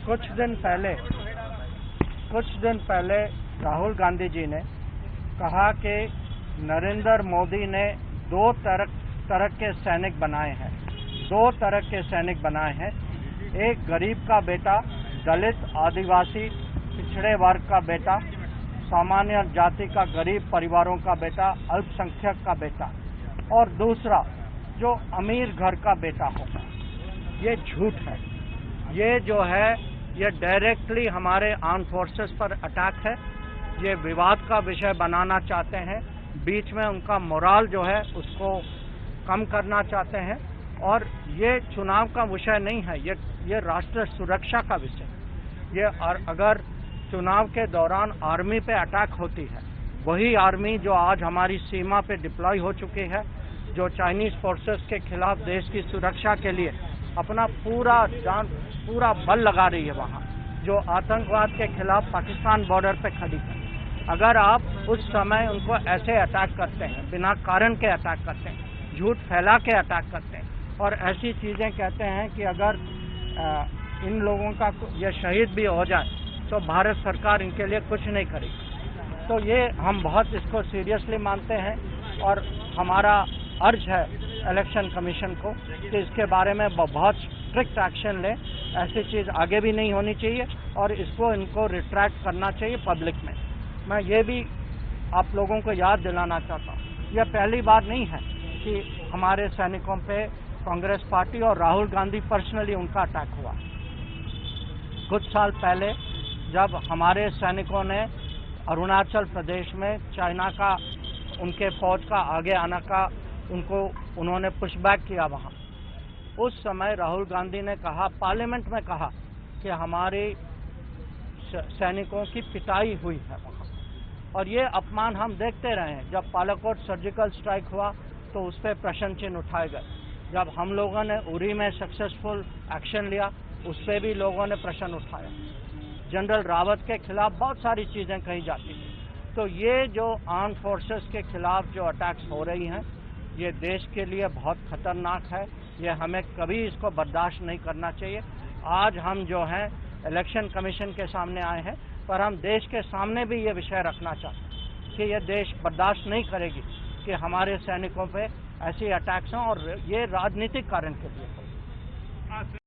कुछ दिन पहले राहुल गांधी जी ने कहा कि नरेंद्र मोदी ने दो तरह के सैनिक बनाए हैं। दो तरह के सैनिक बनाए हैं, एक गरीब का बेटा, दलित, आदिवासी, पिछड़े वर्ग का बेटा, सामान्य जाति का गरीब परिवारों का बेटा, अल्पसंख्यक का बेटा, और दूसरा जो अमीर घर का बेटा होगा। ये झूठ है। ये जो है ये डायरेक्टली हमारे आर्म फोर्सेस पर अटैक है। ये विवाद का विषय बनाना चाहते हैं, बीच में उनका मोराल जो है उसको कम करना चाहते हैं, और ये चुनाव का विषय नहीं है, ये राष्ट्र सुरक्षा का विषय। ये अगर चुनाव के दौरान आर्मी पे अटैक होती है, वही आर्मी जो आज हमारी सीमा पे डिप्लॉय हो चुकी है, जो चाइनीज फोर्सेस के खिलाफ देश की सुरक्षा के लिए अपना पूरा बल लगा रही है, वहाँ जो आतंकवाद के खिलाफ पाकिस्तान बॉर्डर पे खड़ी है, अगर आप उस समय उनको ऐसे अटैक करते हैं, बिना कारण के अटैक करते हैं, झूठ फैला के अटैक करते हैं और ऐसी चीज़ें कहते हैं कि अगर इन लोगों का ये शहीद भी हो जाए तो भारत सरकार इनके लिए कुछ नहीं करेगी, तो ये हम बहुत इसको सीरियसली मानते हैं और हमारा अर्ज है इलेक्शन कमीशन को कि इसके बारे में बहुत स्ट्रिक्ट एक्शन ले। ऐसी चीज़ आगे भी नहीं होनी चाहिए और इनको रिट्रैक्ट करना चाहिए पब्लिक में। मैं ये भी आप लोगों को याद दिलाना चाहता हूँ, यह पहली बार नहीं है कि हमारे सैनिकों पे कांग्रेस पार्टी और राहुल गांधी पर्सनली उनका अटैक हुआ। कुछ साल पहले जब हमारे सैनिकों ने अरुणाचल प्रदेश में चाइना का उनके फौज का आगे आने का उन्होंने पुशबैक किया, वहाँ उस समय राहुल गांधी ने कहा, पार्लियामेंट में कहा कि हमारे सैनिकों की पिटाई हुई है वहाँ, और ये अपमान हम देखते रहे हैं। जब पालाकोट सर्जिकल स्ट्राइक हुआ तो उस पर प्रश्न चिन्ह उठाए गए, जब हम लोगों ने उरी में सक्सेसफुल एक्शन लिया उस पर भी लोगों ने प्रश्न उठाया, जनरल रावत के खिलाफ बहुत सारी चीज़ें कही जाती थी। तो ये जो आर्म फोर्सेस के खिलाफ जो अटैक्स हो रही हैं, ये देश के लिए बहुत खतरनाक है। ये हमें कभी इसको बर्दाश्त नहीं करना चाहिए। आज हम जो हैं इलेक्शन कमीशन के सामने आए हैं, पर हम देश के सामने भी ये विषय रखना चाहते हैं कि ये देश बर्दाश्त नहीं करेगी कि हमारे सैनिकों पे ऐसे अटैक्स हों और ये राजनीतिक कारण के लिए हो।